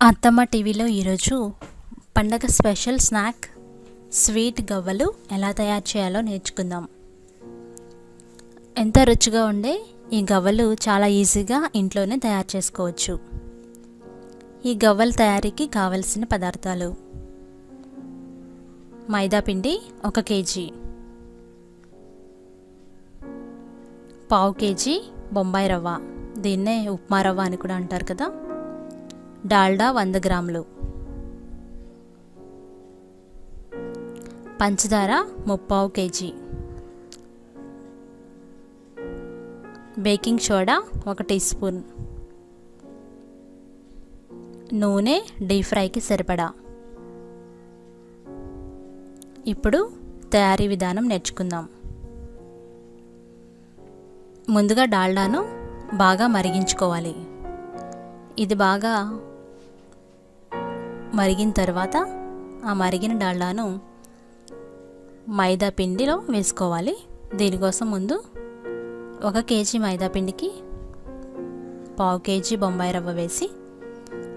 అత్తమ్మ టీవీలో ఈరోజు పండగ స్పెషల్ స్నాక్ స్వీట్ గవ్వలు ఎలా తయారు చేయాలో నేర్చుకుందాం. ఎంత రుచిగా ఉండే ఈ గవ్వలు చాలా ఈజీగా ఇంట్లోనే తయారు చేసుకోవచ్చు. ఈ గవ్వల తయారీకి కావలసిన పదార్థాలు: మైదా పిండి 1 కేజీ, పావు కేజీ బొంబాయి రవ్వ, దీన్నే ఉప్మా రవ్వ అని కూడా అంటారు కదా, డాల్డా 100 గ్రాములు, పంచదార 3/4 కేజీ, బేకింగ్ సోడా 1 టీ స్పూన్, నూనె డీప్ ఫ్రైకి సరిపడా. ఇప్పుడు తయారీ విధానం నేర్చుకుందాం. ముందుగా డాల్డాను బాగా మరిగించుకోవాలి. ఇది బాగా మరిగిన తర్వాత ఆ మరిగిన డాల్డాను మైదా పిండిలో వేసుకోవాలి. దీనికోసం ముందు 1 కేజీ మైదా పిండికి పావు కేజీ బొంబాయి రవ్వ వేసి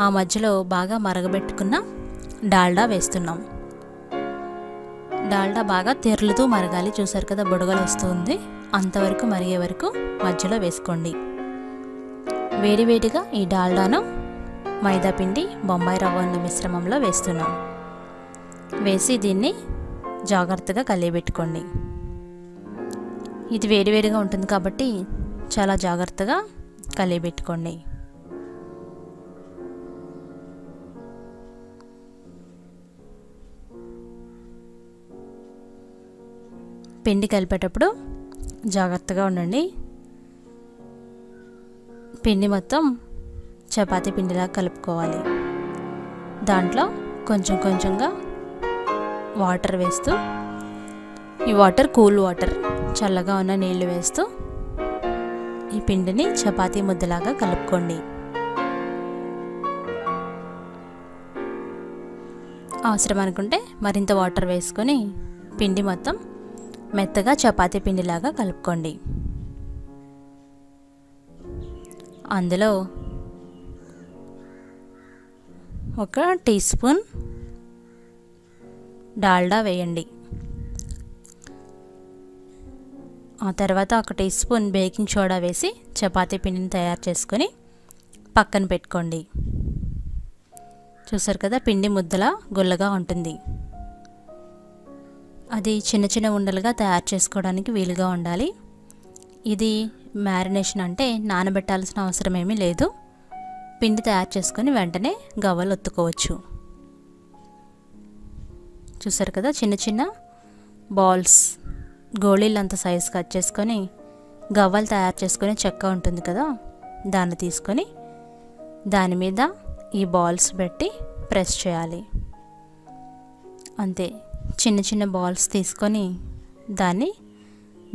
ఆ మధ్యలో బాగా మరగబెట్టుకున్న డాల్డా వేస్తున్నాం. డాల్డా బాగా తెరులుతూ మరగాలి. చూసారు కదా, బుడగలు వస్తుంది. అంతవరకు మరిగే వరకు మధ్యలో వేసుకోండి. వేడివేడిగా ఈ డాల్డాను మైదా పిండి బొంబాయి రవ్వ ఉన్న మిశ్రమంలో వేస్తున్నాం. వేసి దీన్ని జాగ్రత్తగా కలియబెట్టుకోండి. ఇది వేడివేడిగా ఉంటుంది కాబట్టి చాలా జాగ్రత్తగా కలియబెట్టుకోండి. పిండి కలిపేటప్పుడు జాగ్రత్తగా ఉండండి. పిండి మొత్తం చపాతీ పిండిలా కలుపుకోవాలి. దాంట్లో కొంచెం కొంచెంగా వాటర్ వేస్తూ, ఈ వాటర్ కూల్ వాటర్, చల్లగా ఉన్న నీళ్లు వేస్తూ ఈ పిండిని చపాతీ ముద్దలాగా కలుపుకోండి. అవసరం అనుకుంటే మరింత వాటర్ వేసుకొని పిండి మొత్తం మెత్తగా చపాతీ పిండిలాగా కలుపుకోండి. అందులో 1 టీ స్పూన్ డాల్డా వేయండి. ఆ తర్వాత 1 టీ స్పూన్ బేకింగ్ సోడా వేసి చపాతీ పిండిని తయారు చేసుకొని పక్కన పెట్టుకోండి. చూసారు కదా, పిండి ముద్దలా గుల్లగా ఉంటుంది. అది చిన్న చిన్న ఉండలుగా తయారు చేసుకోవడానికి వీలుగా ఉండాలి. ఇది మ్యారినేషన్ అంటే నానబెట్టాల్సిన అవసరం ఏమీ లేదు. పిండి తయారు చేసుకొని వెంటనే గవ్వలు ఒత్తుకోవచ్చు. చూసారు కదా, చిన్న చిన్న బాల్స్, గోళీలంత సైజు కట్ చేసుకొని గవ్వలు తయారు చేసుకొని చెక్క ఉంటుంది కదా, దాన్ని తీసుకొని దాని మీద ఈ బాల్స్ పెట్టి ప్రెస్ చేయాలి. అంతే, చిన్న చిన్న బాల్స్ తీసుకొని దాన్ని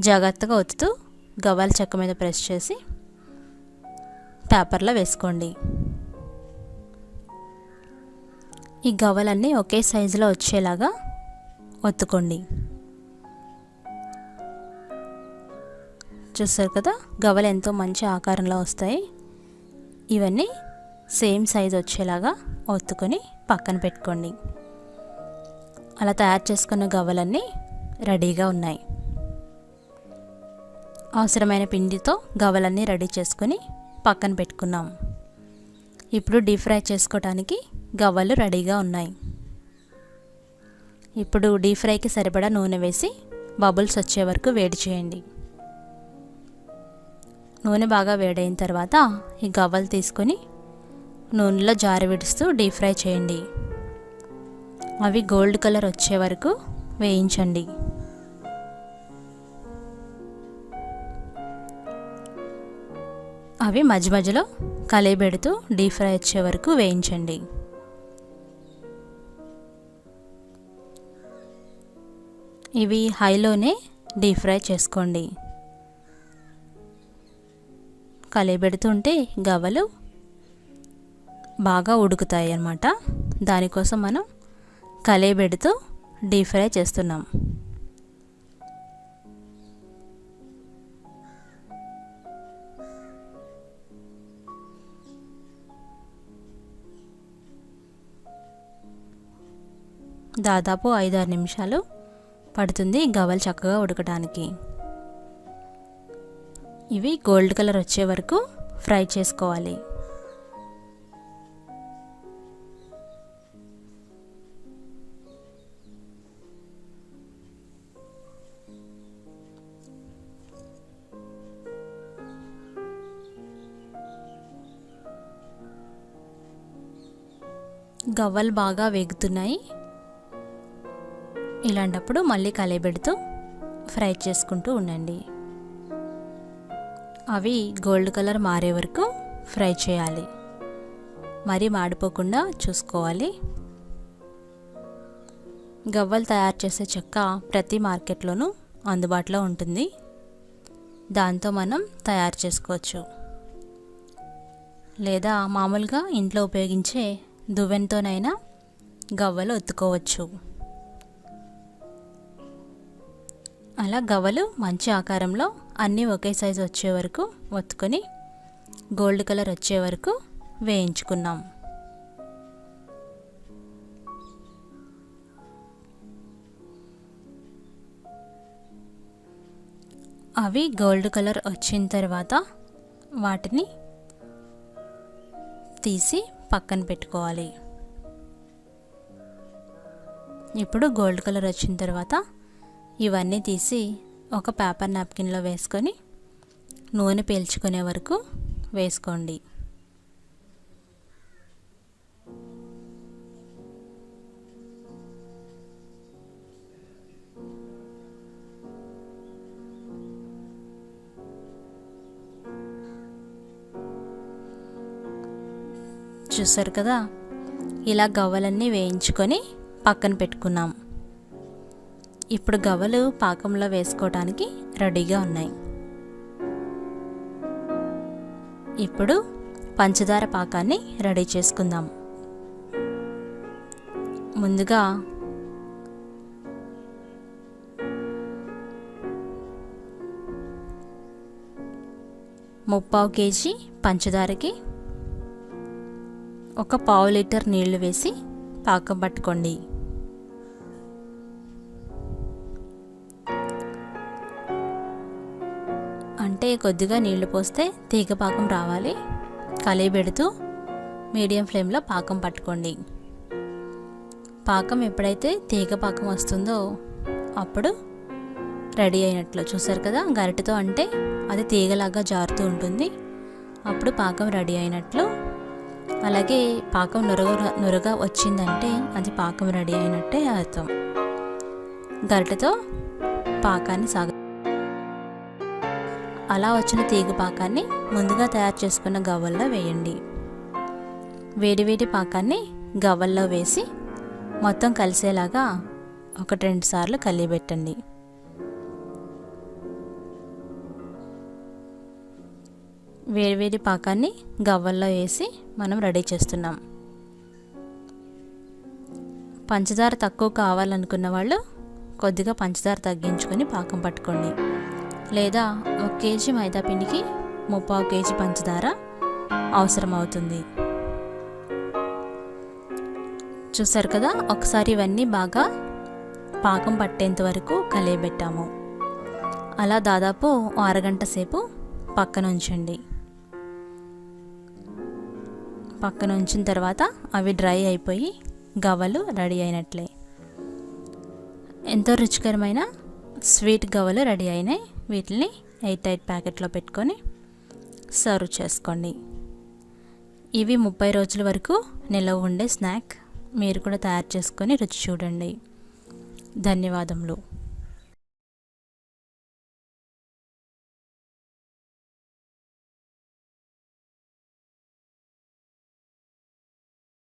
జాగ్రత్తగా ఒత్తుతూ గవ్వల చెక్క మీద ప్రెస్ చేసి పేపర్లో వేసుకోండి. ఈ గవ్వలన్నీ ఒకే సైజులో వచ్చేలాగా ఒత్తుకోండి. చూస్తారు కదా, గవ్వలు ఎంతో మంచి ఆకారంలో వస్తాయి. ఇవన్నీ సేమ్ సైజు వచ్చేలాగా ఒత్తుకొని పక్కన పెట్టుకోండి. అలా తయారు చేసుకున్న గవ్వలన్నీ రెడీగా ఉన్నాయి. అవసరమైన పిండితో గవ్వలన్నీ రెడీ చేసుకొని పక్కన పెట్టుకున్నాం. ఇప్పుడు డీప్ ఫ్రై చేసుకోవడానికి గవ్వలు రెడీగా ఉన్నాయి. ఇప్పుడు డీప్ ఫ్రైకి సరిపడా నూనె వేసి బబుల్స్ వచ్చే వరకు వేడి చేయండి. నూనె బాగా వేడైన తర్వాత ఈ గవ్వలు తీసుకొని నూనెలో జారి విడుస్తూ డీప్ ఫ్రై చేయండి. అవి గోల్డ్ కలర్ వచ్చే వరకు వేయించండి. అవి మధ్య మధ్యలో కలియబెడుతూ డీప్ ఫ్రై వచ్చే వరకు వేయించండి. ఇవి హైలోనే డీప్ ఫ్రై చేసుకోండి. కలియబెడుతుంటే గవ్వలు బాగా ఉడుకుతాయి అన్నమాట. దానికోసం మనం కలియబెడుతూ డీప్ ఫ్రై చేస్తున్నాం. దాదాపు 5-6 నిమిషాలు పడుతుంది గవ్వలు చక్కగా ఉడకడానికి. ఇవి గోల్డ్ కలర్ వచ్చే వరకు ఫ్రై చేసుకోవాలి. గవ్వలు బాగా వేగుతున్నాయి. ఇలాంటప్పుడు మళ్ళీ కలయబెడుతూ ఫ్రై చేసుకుంటూ ఉండండి. అవి గోల్డ్ కలర్ మారే వరకు ఫ్రై చేయాలి. మరీ మాడిపోకుండా చూసుకోవాలి. గవ్వలు తయారు చేసే చెక్క ప్రతి మార్కెట్లోనూ అందుబాటులో ఉంటుంది. దాంతో మనం తయారు చేసుకోవచ్చు. లేదా మామూలుగా ఇంట్లో ఉపయోగించే దువ్వెనతోనైనా గవ్వలు ఒత్తుకోవచ్చు. అలా గవ్వలు మంచి ఆకారంలో అన్నీ ఒకే సైజు వచ్చే వరకు ఒత్తుకొని గోల్డ్ కలర్ వచ్చే వరకు వేయించుకున్నాం. అవి గోల్డ్ కలర్ వచ్చిన తర్వాత వాటిని తీసి పక్కన పెట్టుకోవాలి. ఇప్పుడు గోల్డ్ కలర్ వచ్చిన తర్వాత ఇవన్నీ తీసి ఒక పేపర్ నాప్కిన్లో వేసుకొని నూనె పీల్చుకునే వరకు వేసుకోండి. చూసారు కదా, ఇలా గవ్వలన్నీ వేయించుకొని పక్కన పెట్టుకున్నాం. ఇప్పుడు గవ్వలు పాకంలో వేసుకోవడానికి రెడీగా ఉన్నాయి. ఇప్పుడు పంచదార పాకాన్ని రెడీ చేసుకుందాం. ముందుగా ముప్పావు కేజీ పంచదారకి 1/4 లీటర్ నీళ్లు వేసి పాకం పట్టుకోండి. అంటే కొద్దిగా నీళ్లు పోస్తే తీగ పాకం రావాలి. కలయబెడుతూ మీడియం ఫ్లేమ్లో పాకం పట్టుకోండి. పాకం ఎప్పుడైతే తీగ పాకం వస్తుందో అప్పుడు రెడీ అయినట్లు. చూసారు కదా, గరిటెతో అంటే అది తీగలాగా జారుతూ ఉంటుంది. అప్పుడు పాకం రెడీ అయినట్లు. అలాగే పాకం నురగా వచ్చిందంటే అది పాకం రెడీ అయినట్టే అర్థం. గరిటెతో పాకాన్ని అలా వచ్చిన తీగ పాకాన్ని ముందుగా తయారు చేసుకున్న గవ్వల్లో వేయండి. వేడివేడి పాకాన్ని గవ్వల్లో వేసి మొత్తం కలిసేలాగా 1-2 సార్లు కలియబెట్టండి. వేడివేడి పాకాన్ని గవ్వల్లో వేసి మనం రెడీ చేస్తున్నాం. పంచదార తక్కువ కావాలనుకున్న వాళ్ళు కొద్దిగా పంచదార తగ్గించుకొని పాకం పట్టుకోండి. లేదా 1 కేజీ మైదా పిండికి 3/4 కేజీ పంచదార అవసరం అవుతుంది. చూసారు కదా, ఒకసారి ఇవన్నీ బాగా పాకం పట్టేంత వరకు కలియబెట్టాము. అలా దాదాపు 1 అరగంట సేపు పక్కన ఉంచండి. పక్కన ఉంచిన తర్వాత అవి డ్రై అయిపోయి గవ్వలు రెడీ అయినట్లే. ఎంతో రుచికరమైన స్వీట్ గవ్వలు రెడీ అయినాయి. వీటిని ఎయిర్ టైట్ ప్యాకెట్లో పెట్టుకొని సర్వ్ చేసుకోండి. ఇవి 30 రోజుల వరకు నిలవ ఉండే స్నాక్. మీరు కూడా తయారు చేసుకొని రుచి చూడండి. ధన్యవాదములు.